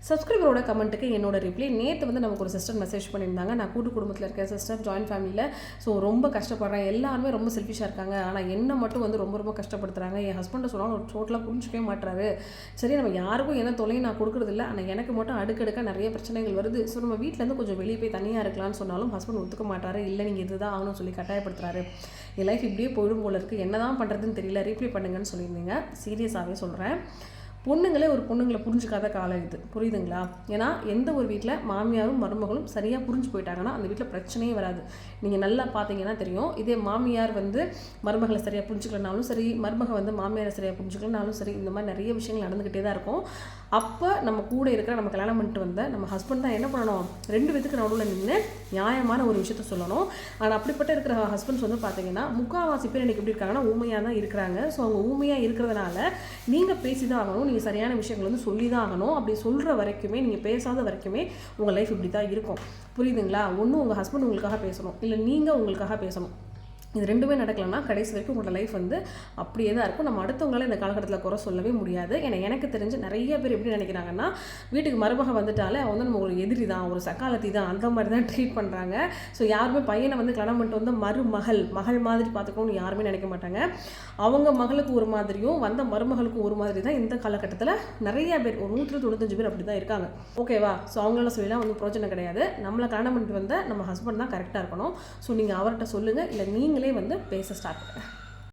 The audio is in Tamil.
சப்ஸ்கிரைபரோட கமெண்ட்டுக்கு என்னோட ரிப்ளை நேற்று வந்து நமக்கு ஒரு சிஸ்டர் மெசேஜ் பண்ணியிருந்தாங்க. நான் கூட்டு குடும்பத்தில் இருக்கேன் சிஸ்டர், ஜாயின்ட் ஃபேமிலியில். ஸோ ரொம்ப கஷ்டப்படுறேன், எல்லாருமே ரொம்ப செல்ஃபிஷாக இருக்காங்க, ஆனால் என்ன மட்டும் வந்து ரொம்ப ரொம்ப கஷ்டப்படுத்துறாங்க. என் ஹஸ்பண்டை சொன்னாலும் ஒரு டோட்டலாக புரிஞ்சிக்கவே மாட்டுறாரு. சரி, நம்ம யாருக்கும் என்ன தொலையும் நான் கொடுக்குறதில்ல, ஆனால் எனக்கு மட்டும் அடுக்கடுக்க நிறைய பிரச்சனைகள் வருது. ஸோ நம்ம வீட்டிலேருந்து கொஞ்சம் வெளியே போய் தனியாக இருக்கலாம்னு சொன்னாலும் ஹஸ்பண்ட் ஒத்துக்க மாட்டாரு. இல்லை, நீங்கள் இதுதான் ஆகணும்னு சொல்லி கட்டாயப்படுத்துறாரு. என் லைஃப் இப்படியே போயிடும் போல இருக்குது, என்ன தான் பண்ணுறதுன்னு தெரியல, ரீப்ளை பண்ணுங்கன்னு சொல்லியிருந்தீங்க. சீரியஸாகவே சொல்கிறேன், பொண்ணுங்களே ஒரு பொண்ணுங்களை புரிஞ்சுக்காத காலம் இது, புரியுதுங்களா? ஏன்னா எந்த ஒரு வீட்டில் மாமியாரும் மருமகளும் சரியாக புரிஞ்சு போயிட்டாங்கன்னா அந்த வீட்டில் பிரச்சனையே வராது. நீங்கள் நல்லா பார்த்தீங்கன்னா தெரியும். இதே மாமியார் வந்து மருமகளை சரியாக புரிஞ்சுக்கலனாலும் சரி, மருமகள் வந்து மாமியாரை சரியாக புரிஞ்சுக்கலனாலும் சரி, இந்த மாதிரி நிறைய விஷயங்கள் நடந்துக்கிட்டே தான் இருக்கும். அப்போ நம்ம கூட இருக்கிற, நம்ம கல்யாணம் பண்ணிட்டு வந்த நம்ம ஹஸ்பண்ட் தான் என்ன பண்ணணும், ரெண்டு பேத்துக்கு நடுவில் நின்று நியாயமான ஒரு விஷயத்த சொல்லணும். ஆனால் அப்படிப்பட்ட இருக்கிற ஹஸ்பண்ட்ஸ் வந்து பார்த்தீங்கன்னா முக்கால்வாசி பேர் எனக்கு எப்படி இருக்காங்கன்னா ஊமையாக தான் இருக்கிறாங்க. ஸோ அவங்க ஊமையாக இருக்கிறதுனால நீங்கள் பேசி தான் ஆகணும், நீங்கள் சரியான விஷயங்கள் வந்து சொல்லி தான் ஆகணும். அப்படி சொல்கிற வரைக்குமே, நீங்கள் பேசாத வரைக்குமே உங்கள் லைஃப் இப்படி தான் இருக்கும், புரியுதுங்களா? ஒன்றும் உங்கள் ஹஸ்பண்ட் உங்களுக்காக பேசணும், இல்லை நீங்கள் உங்களுக்காக பேசணும். இது ரெண்டுமே நடக்கலைன்னா கடைசி வரைக்கும் உங்களோட லைஃப் வந்து அப்படியே தான் இருக்கும். நம்ம அடுத்தவங்களால இந்த காலகட்டத்தில் குறை சொல்லவே முடியாது. ஏன்னா எனக்கு தெரிஞ்சு நிறைய பேர் எப்படி நினைக்கிறாங்கன்னா, வீட்டுக்கு மருமக வந்துட்டாலே அவன் வந்து நம்ம ஒரு எதிரி தான், ஒரு சக்காலத்தி தான், அந்த மாதிரி தான் ட்ரீட் பண்ணுறாங்க. ஸோ யாருமே பையனை வந்து கல்யாணம் பண்ணிட்டு வந்து மகள் மாதிரி பார்த்துக்கணும்னு யாருமே நினைக்க மாட்டாங்க. அவங்க மகளுக்கு ஒரு மாதிரியும் வந்த மருமகளுக்கு ஒரு மாதிரி தான் இந்த காலகட்டத்தில் நிறைய பேர், ஒரு 195 பேர் அப்படி தான் இருக்காங்க. ஓகேவா? ஸோ அவங்களால சொல்லலாம் வந்து பிரோஜனம் கிடையாது. நம்மளை கல்யாணம் பண்ணிட்டு வந்த நம்ம ஹஸ்பண்ட் தான் கரெக்டாக இருக்கணும். ஸோ நீங்கள் அவர்கிட்ட சொல்லுங்கள், இல்லை நீங்களே வந்து பேச ஸ்டார்ட் பண்ணுங்க.